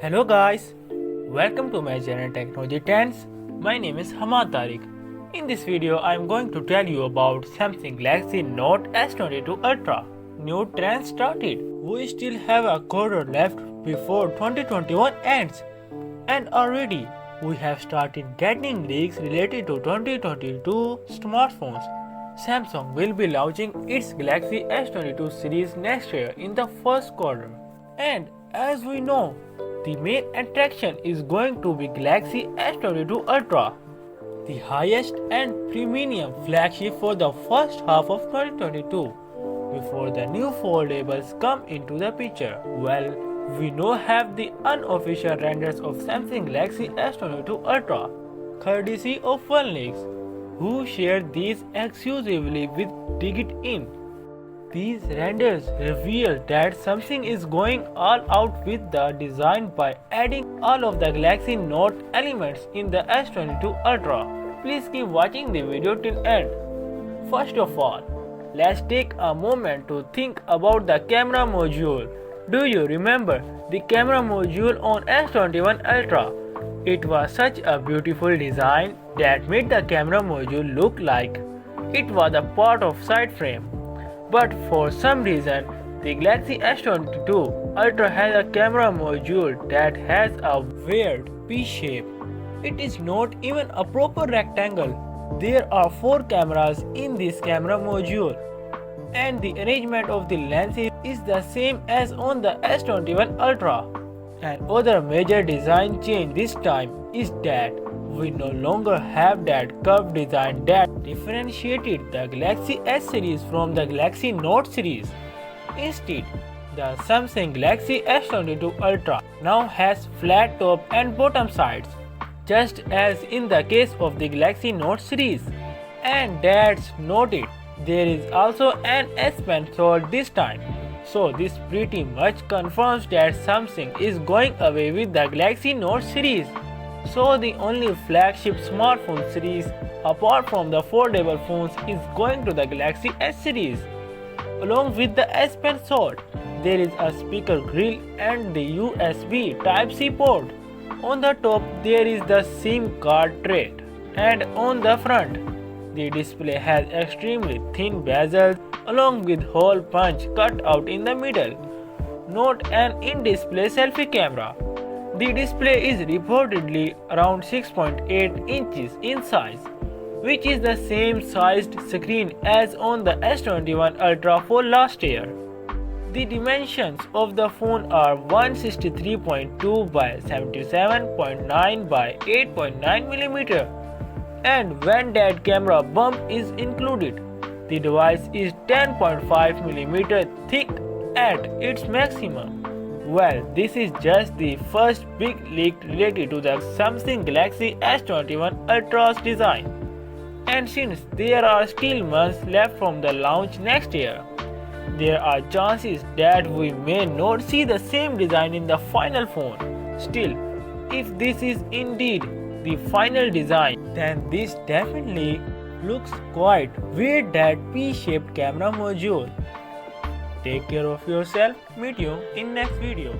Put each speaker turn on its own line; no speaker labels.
Hello guys, welcome to my channel Technology Trends. My name is Hamad Tariq. In this video I am going to tell you about Samsung Galaxy Note S22 Ultra. New trend started. We still have a quarter left before 2021 ends, and already we have started getting leaks related to 2022 smartphones. Samsung will be launching its Galaxy S22 series next year in the first quarter. And as we know, the main attraction is going to be Galaxy S22 Ultra, the highest and premium flagship for the first half of 2022, before the new foldables come into the picture. Well, we now have the unofficial renders of Samsung Galaxy S22 Ultra, courtesy of OnLeaks, who shared these exclusively with DigitIn. These renders reveal that Samsung is going all out with the design by adding all of the Galaxy Note elements in the S22 Ultra. Please keep watching the video till end. First of all, let's take a moment to think about the camera module. Do you remember the camera module on S21 Ultra? It was such a beautiful design that made the camera module look like it was a part of side frame. But for some reason, the Galaxy S22 Ultra has a camera module that has a weird P shape. It is not even a proper rectangle. There are 4 cameras in this camera module, and the arrangement of the lenses is the same as on the S21 Ultra. Another major design change this time is that we no longer have that curved design that differentiated the Galaxy S series from the Galaxy Note series. Instead, the Samsung Galaxy S22 Ultra now has flat top and bottom sides, just as in the case of the Galaxy Note series. And that's not it. There is also an S Pen sold this time. So this pretty much confirms that Samsung is going away with the Galaxy Note series. So the only flagship smartphone series apart from the foldable phones is going to the Galaxy S series. Along with the S Pen sold, there is a speaker grill and the USB Type-C port. On the top there is the SIM card tray, and on the front the display has extremely thin bezels along with hole punch cut out in the middle. Not an in-display selfie camera. The display is reportedly around 6.8 inches in size, which is the same sized screen as on the S21 Ultra for last year. The dimensions of the phone are 163.2 by 77.9 by 8.9 mm, and when that camera bump is included, the device is 10.5 mm thick at its maximum. Well, this is just the first big leak related to the Samsung Galaxy S21 Ultra's design. And since there are still months left from the launch next year, there are chances that we may not see the same design in the final phone. Still, if this is indeed the final design, then this definitely looks quite weird, that P-shaped camera module. Take care of yourself. Meet you in next video.